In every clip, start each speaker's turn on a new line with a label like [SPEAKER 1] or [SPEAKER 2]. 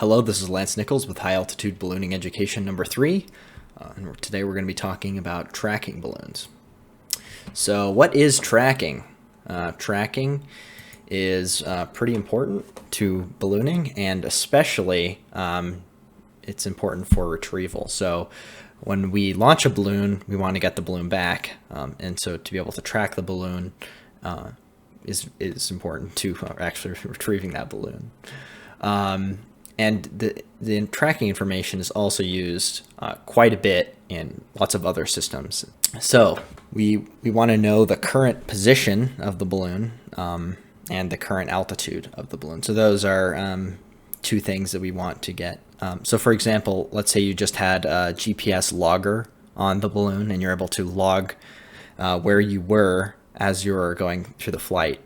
[SPEAKER 1] Hello, this is Lance Nichols with High Altitude Ballooning Education number 3. And today we're going to be talking about tracking balloons. So what is tracking? Tracking is pretty important to ballooning, and especially it's important for retrieval. So when we launch a balloon, we want to get the balloon back. And so to be able to track the balloon is important to actually retrieving that balloon. And the tracking information is also used quite a bit in lots of other systems. So we want to know the current position of the balloon and the current altitude of the balloon. So those are two things that we want to get. So for example, let's say you just had a GPS logger on the balloon and you're able to log where you were as you were going through the flight.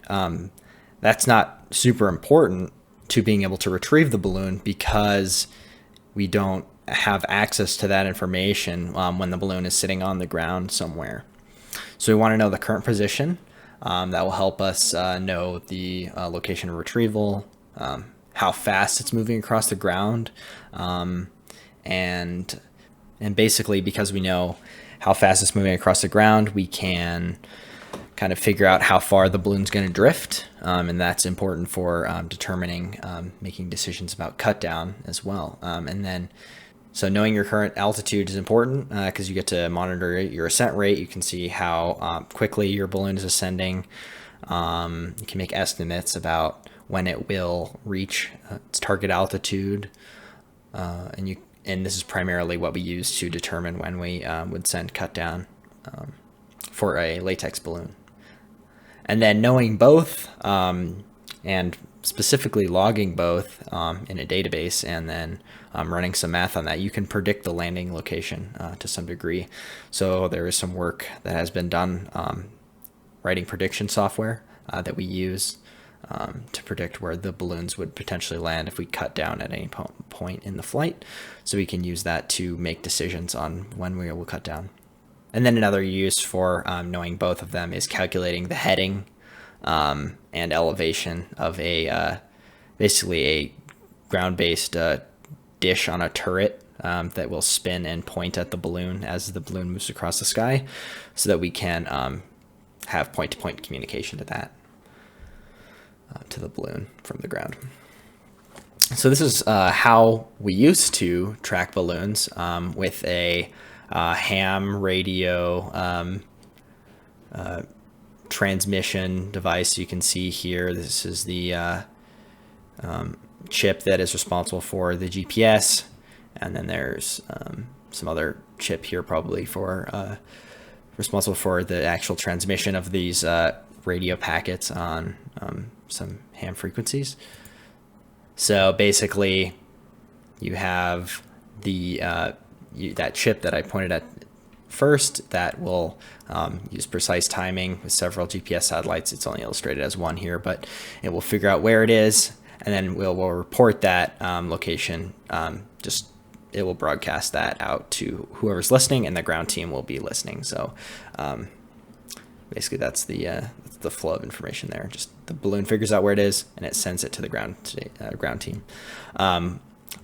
[SPEAKER 1] That's not super important to being able to retrieve the balloon because we don't have access to that information when the balloon is sitting on the ground somewhere. So we want to know the current position. That will help us know the location of retrieval, how fast it's moving across the ground, and basically because we know how fast it's moving across the ground, we can kind of figure out how far the balloon's going to drift, and that's important for determining, making decisions about cut down as well. And then, so knowing your current altitude is important because you get to monitor your ascent rate. You can see how quickly your balloon is ascending. You can make estimates about when it will reach its target altitude, and this is primarily what we use to determine when we would send cut down for a latex balloon. And then knowing both, and specifically logging both in a database, and then running some math on that, you can predict the landing location to some degree. So there is some work that has been done writing prediction software that we use to predict where the balloons would potentially land if we cut down at any point in the flight. So we can use that to make decisions on when we will cut down. And then another use for knowing both of them is calculating the heading and elevation of basically a ground-based dish on a turret that will spin and point at the balloon as the balloon moves across the sky, so that we can have point-to-point communication to that, to the balloon from the ground. So this is how we used to track balloons with a ham radio transmission device. You can see here, this is the chip that is responsible for the GPS, and then there's some other chip here probably for responsible for the actual transmission of these radio packets on some ham frequencies. So basically you have the that chip that I pointed at first that will use precise timing with several GPS satellites. It's only illustrated as one here, but it will figure out where it is, and then we'll report that location. It will broadcast that out to whoever's listening, and the ground team will be listening. So basically that's the flow of information there. Just the balloon figures out where it is, and it sends it to the ground team.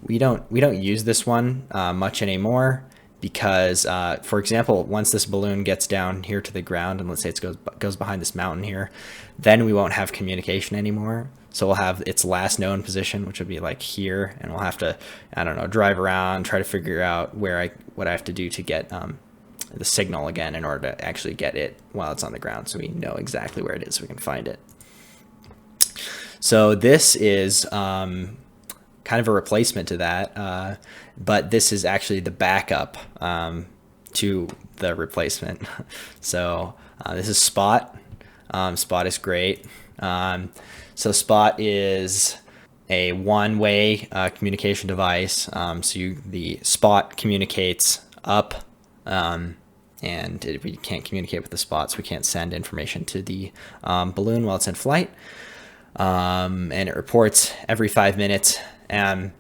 [SPEAKER 1] We don't use this one much anymore because, for example, once this balloon gets down here to the ground, and let's say it goes behind this mountain here, then we won't have communication anymore. So we'll have its last known position, which would be like here, and we'll have to, I don't know, drive around, try to figure out what I have to do to get the signal again in order to actually get it while it's on the ground, so we know exactly where it is, so we can find it. So this is kind of a replacement to that, but this is actually the backup to the replacement. So this is SPOT. SPOT is great. So SPOT is a one-way communication device. So the SPOT communicates up, and we can't communicate with the SPOT, so we can't send information to the balloon while it's in flight. And it reports every 5 minutes. And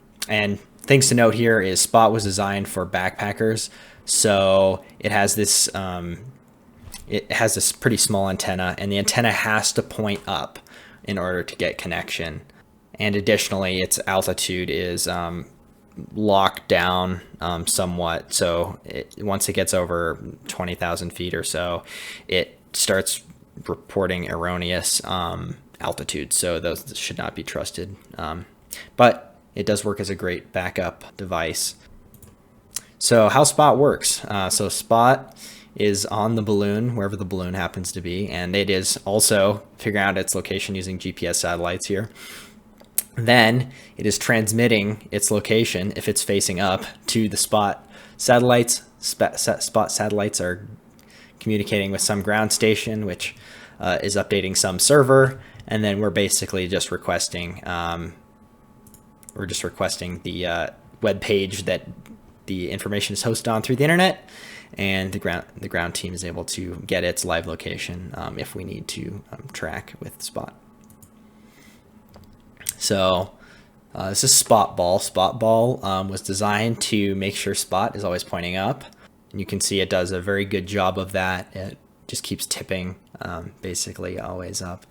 [SPEAKER 1] things to note here is SPOT was designed for backpackers, so it has this pretty small antenna, and the antenna has to point up in order to get connection. And additionally, its altitude is locked down somewhat. So once it gets over 20,000 feet or so, it starts reporting erroneous altitudes. So those should not be trusted. But it does work as a great backup device. So how Spot works. So Spot is on the balloon, wherever the balloon happens to be, and it is also figuring out its location using GPS satellites here. Then it is transmitting its location, if it's facing up, to the Spot satellites. Spot satellites are communicating with some ground station, which is updating some server, and then we're basically just requesting the web page that the information is hosted on through the internet, and the ground team is able to get its live location if we need to track with Spot. So this is SPOTball. SPOTball was designed to make sure Spot is always pointing up. And you can see it does a very good job of that. It just keeps tipping basically always up.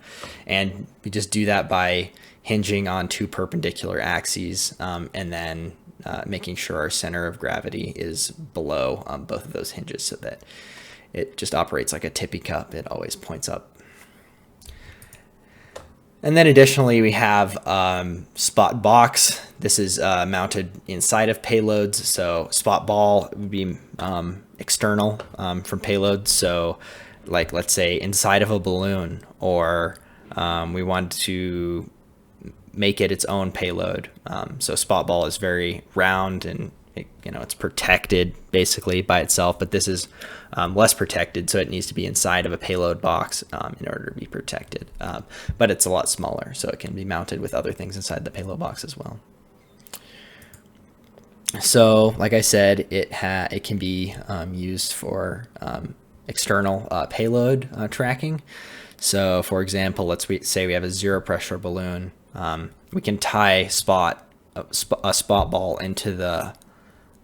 [SPEAKER 1] And we just do that by hinging on two perpendicular axes and then making sure our center of gravity is below both of those hinges so that it just operates like a tippy cup. It always points up. And then additionally, we have Spot Box. This is mounted inside of payloads. So SPOTball would be external from payloads. So like, let's say inside of a balloon, or we want to make it its own payload. So SPOTball is very round and it's protected basically by itself, but this is less protected, so it needs to be inside of a payload box in order to be protected. But it's a lot smaller, so it can be mounted with other things inside the payload box as well. So, like I said, it can be used for external payload tracking. So, for example, let's say we have a zero pressure balloon. We can tie a SPOTball into the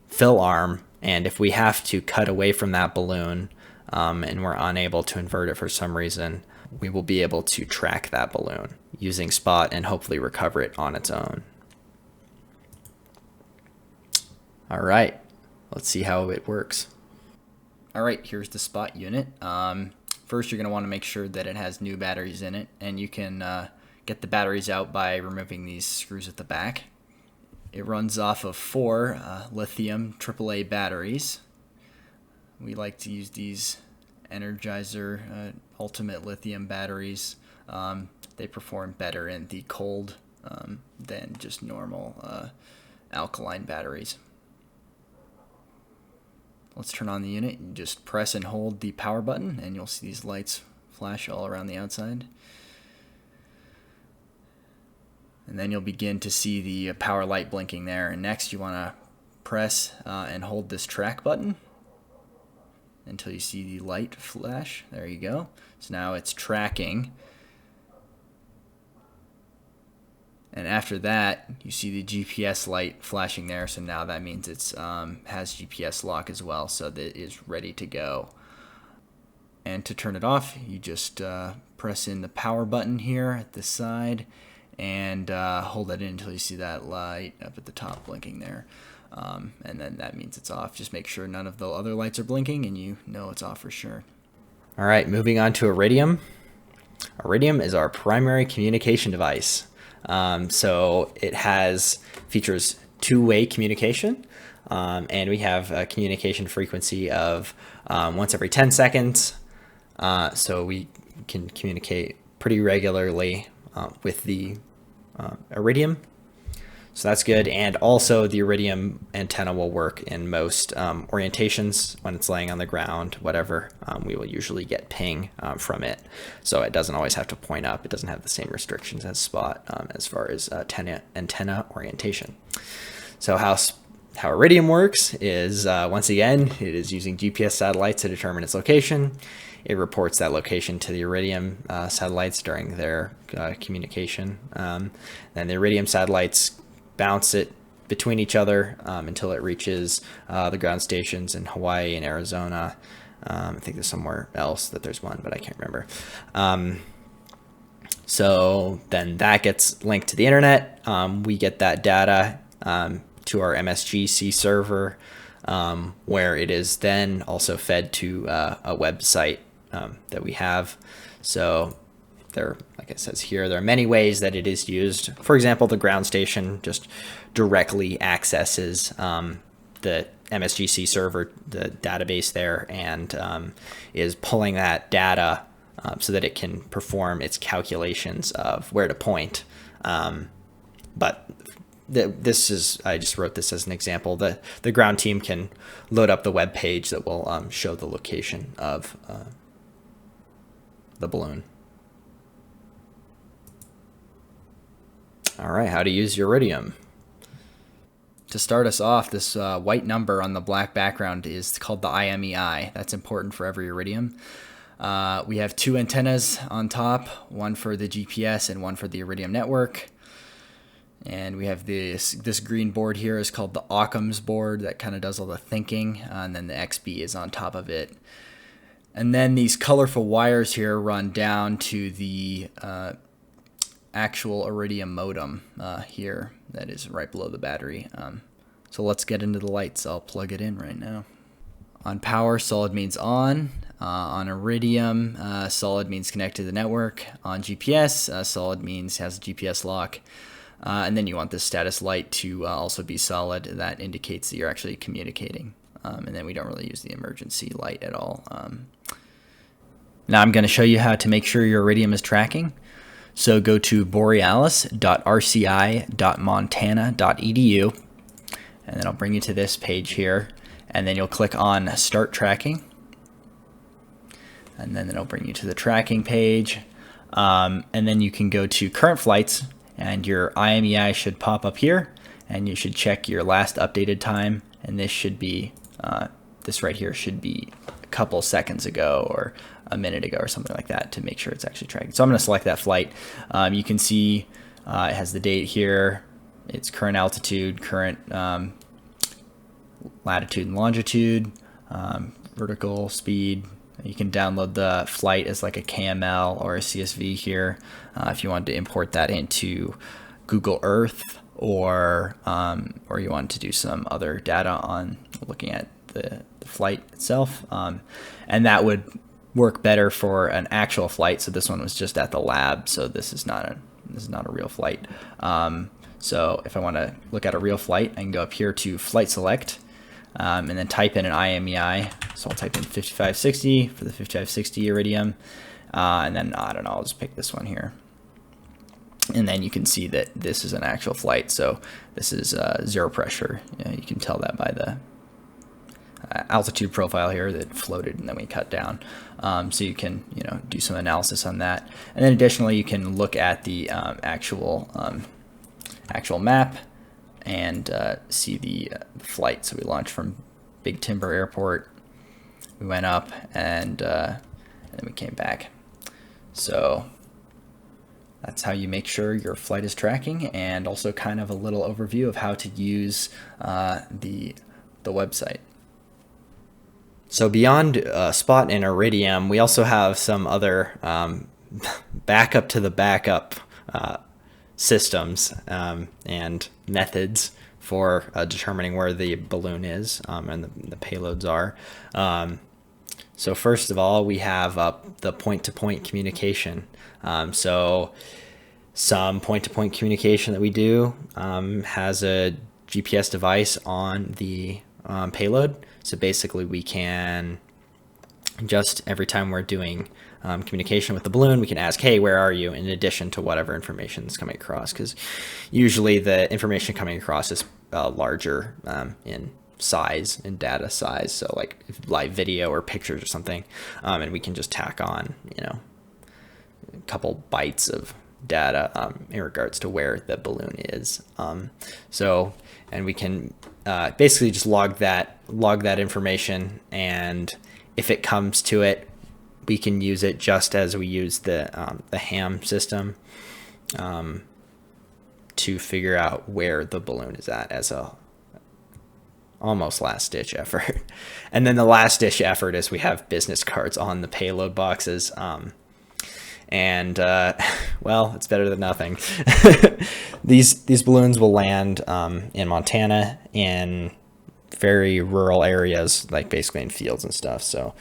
[SPEAKER 1] fill arm, and if we have to cut away from that balloon and we're unable to invert it for some reason, we will be able to track that balloon using Spot and hopefully recover it on its own. All right, let's see how it works. All right, here's the Spot unit. First, you're going to want to make sure that it has new batteries in it, and you can get the batteries out by removing these screws at the back. It runs off of 4 lithium AAA batteries. We like to use these Energizer Ultimate lithium batteries. They perform better in the cold than just normal alkaline batteries. Let's turn on the unit. You just press and hold the power button and you'll see these lights flash all around the outside. And then you'll begin to see the power light blinking there. And next you want to press and hold this track button until you see the light flash. There you go. So now it's tracking. And after that, you see the GPS light flashing there. So now that means it's has GPS lock as well, so that it is ready to go. And to turn it off, you just press in the power button here at the side and hold it in until you see that light up at the top blinking there. And then that means it's off. Just make sure none of the other lights are blinking and you know it's off for sure. All right, moving on to Iridium. Iridium is our primary communication device. So it features two-way communication, and we have a communication frequency of once every 10 seconds. So we can communicate pretty regularly with the Iridium. So that's good. And also the Iridium antenna will work in most orientations when it's laying on the ground, whatever. We will usually get ping from it. So it doesn't always have to point up. It doesn't have the same restrictions as Spot as far as antenna orientation. So how Iridium works is, once again, it is using GPS satellites to determine its location. It reports that location to the Iridium satellites during their communication. Then the Iridium satellites bounce it between each other until it reaches the ground stations in Hawaii and Arizona. I think there's somewhere else that there's one, but I can't remember. So then that gets linked to the internet. We get that data to our MSGC server, where it is then also fed to a website that we have. So there, like it says here, there are many ways that it is used. For example, the ground station just directly accesses the MSGC server, the database there, and is pulling that data so that it can perform its calculations of where to point. But this is, I just wrote this as an example. The ground team can load up the web page that will show the location of the balloon. All right, how to use Iridium. To start us off, this white number on the black background is called the IMEI. That's important for every Iridium. We have two antennas on top, one for the GPS and one for the Iridium network. And we have this green board here is called the Occam's board that kind of does all the thinking, and then the XB is on top of it. And then these colorful wires here run down to the actual Iridium modem here that is right below the battery. So let's get into the lights. I'll plug it in right now. On power, solid means on. On Iridium, solid means connected to the network. On GPS, solid means has a GPS lock. And then you want the status light to also be solid. That indicates that you're actually communicating. And then we don't really use the emergency light at all. Now I'm going to show you how to make sure your Iridium is tracking. So go to borealis.rci.montana.edu, and then I'll bring you to this page here, and then you'll click on Start Tracking, and then it'll bring you to the tracking page, and then you can go to Current Flights, and your IMEI should pop up here, and you should check your last updated time, and this should be, this right here should be a couple seconds ago or a minute ago or something like that to make sure it's actually tracking. So I'm going to select that flight. You can see it has the date here, its current altitude, current latitude and longitude, vertical speed. You can download the flight as like a KML or a CSV here if you want to import that into Google Earth, or you want to do some other data on looking at the flight itself, and that would work better for an actual flight. So this one was just at the lab, so this is not a real flight. So if I want to look at a real flight, I can go up here to Flight Select, and then type in an IMEI. So I'll type in 5560 for the 5560 Iridium, and then I don't know, I'll just pick this one here. And then you can see that this is an actual flight. So this is zero pressure. You can tell that by the altitude profile here that floated and then we cut down. So you can do some analysis on that, and then additionally you can look at the actual map and see the flight. So we launched from Big Timber Airport, we went up, and then we came back. So that's how you make sure your flight is tracking, and also kind of a little overview of how to use the website. So beyond Spot and Iridium, we also have some other backup to the backup systems and methods for determining where the balloon is and the payloads are. So first of all, we have the point-to-point communication. So some point-to-point communication that we do has a GPS device on the payload. So basically we can just, every time we're doing communication with the balloon, we can ask, hey, where are you, in addition to whatever information is coming across, because usually the information coming across is larger in size and data size, so like live video or pictures or something, and we can just tack on a couple bytes of data in regards to where the balloon is. And we can basically just log that information, and if it comes to it, we can use it just as we use the ham system to figure out where the balloon is at, as a almost last ditch effort. And then the last ditch effort is we have business cards on the payload boxes, and well, it's better than nothing. These balloons will land in Montana in very rural areas, like basically in fields and stuff. So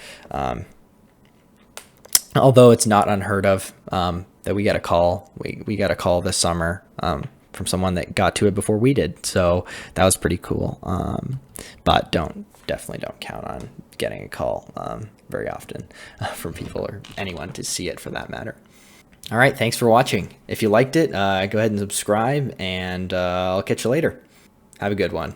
[SPEAKER 1] although it's not unheard of that we got a call, we got a call this summer from someone that got to it before we did. So that was pretty cool. But definitely don't count on getting a call very often from people or anyone to see it for that matter. All right, thanks for watching. If you liked it, go ahead and subscribe, and I'll catch you later. Have a good one.